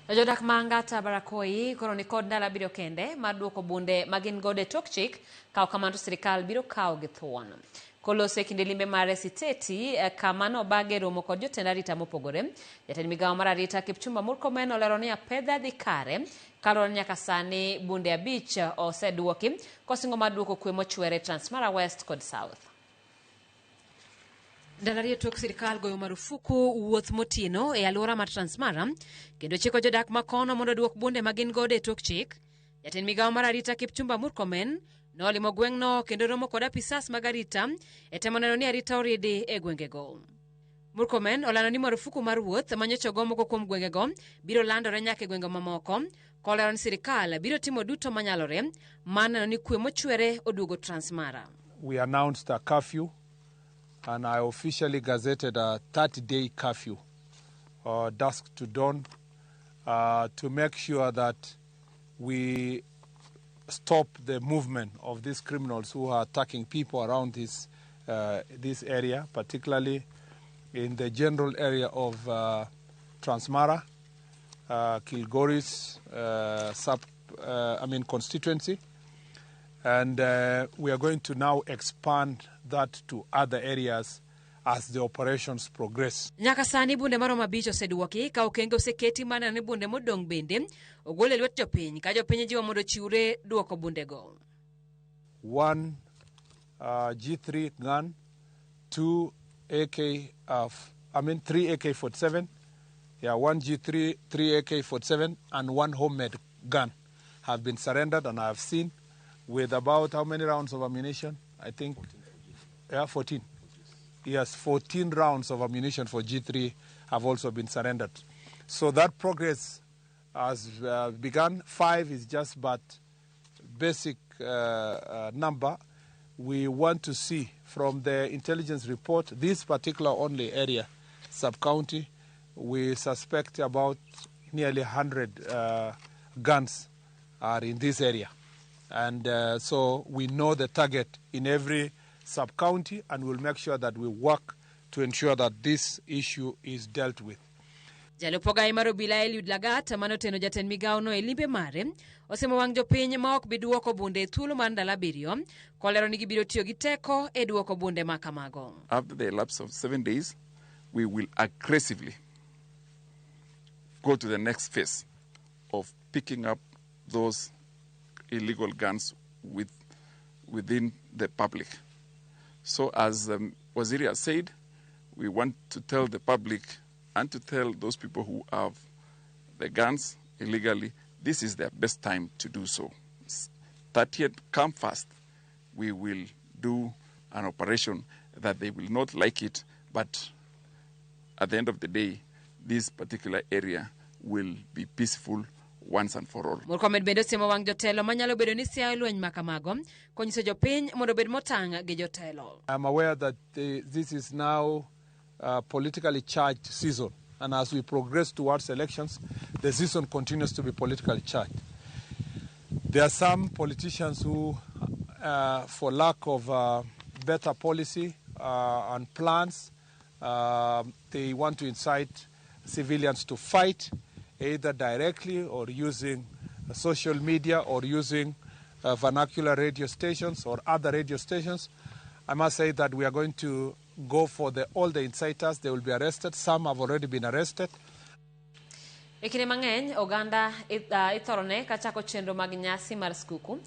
Jodak ma Angata Barikoi koro ni kod ndalo biro kende mar duoko bunde magin gode tok chik kao kamano sirikal biro kao gi thuon. Kolose kinde limbe mare siteti kamano bage romo kod jotend arita mopogore. Jatend migawo mar arita Kipchumba Murkomen olero ni apedha dhi kare kaloro nyaka sani bunde 5 oseduoki kosingo mar duoko kwe mochwere Transmara West kod South. Ndalo tok sirikal goyo marufuku wuoth motieno e alwora mar Transmara kendo chiko jodak makono mondo duok bunde magin gode tok chik. Jatend migawo mar arita Kipchumba Murkomen nolimo gweng'no kendo romo kod apisas mag arita e temo neno ni arita oridi e gwengego. Murkomen olano ni marufuku mar wuoth manyocha go moko kuom gwengego biro landore nyaka e gwenge mamoko kolero ni sirikal biro timo duto manyalore maneno ni kwe mochwere oduogo Transmara. We announced a curfew and I officially gazetted a 30-day curfew, dusk to dawn, to make sure that we stop the movement of these criminals who are attacking people around this area, particularly in the general area of Transmara, Kilgoris constituency. And we are going to now expand that to other areas as the operations progress. Nyaka sani bunde maromo 5 oseduoki ka okenge oseketi mana ni bunde modong bende ogol e lwet jopiny ka jopiny jiwo mondo chiwre duoko bundego. 1 G3 gun, 2 3 AK-47, 1 G3, 3 AK-47 and 1 homemade gun have been surrendered, and I have seen with about how many rounds of ammunition? I think 14. Yes, 14 rounds of ammunition for G3 have also been surrendered. So that progress has begun. 5 is just but basic number. We want to see from the intelligence report, this particular only area, sub-county, we suspect about nearly 100 guns are in this area. And so we know the target in every sub-county, and we'll make sure that we work to ensure that this issue is dealt with. Jalopoga imaro bila Eliud Lagat manoteno jatend migawo no e limbe mare osemo wang jopiny ma ok bi duoko bunde thuolo mar ndalo 7 kolero ni gibiro tiyo gi teko e duoko bunde makamago. After the lapse of 7 days, we will aggressively go to the next phase of picking up those illegal guns within the public. So as Waziri has said, we want to tell the public and to tell those people who have the guns illegally, this is their best time to do so. 30th, come fast, we will do an operation that they will not like it, but at the end of the day, this particular area will be peaceful once and for all. Murkomen bende simo wang jotelo manyalo bedo ni siayo lweny makamago konyiso jopiny mondo bed motang' gi jotelo. I'm aware that this is now a politically charged season, and as we progress towards elections, the season continues to be politically charged. There are some politicians who, for lack of better policy and plans, they want to incite civilians to fight, either directly or using social media or using vernacular radio stations or other radio stations. I must say that we are going to go for all the inciters. They will be arrested. Some have already been arrested. E kinde mang'eny oganda ithorone kachako chenro mag nyasi mar skuku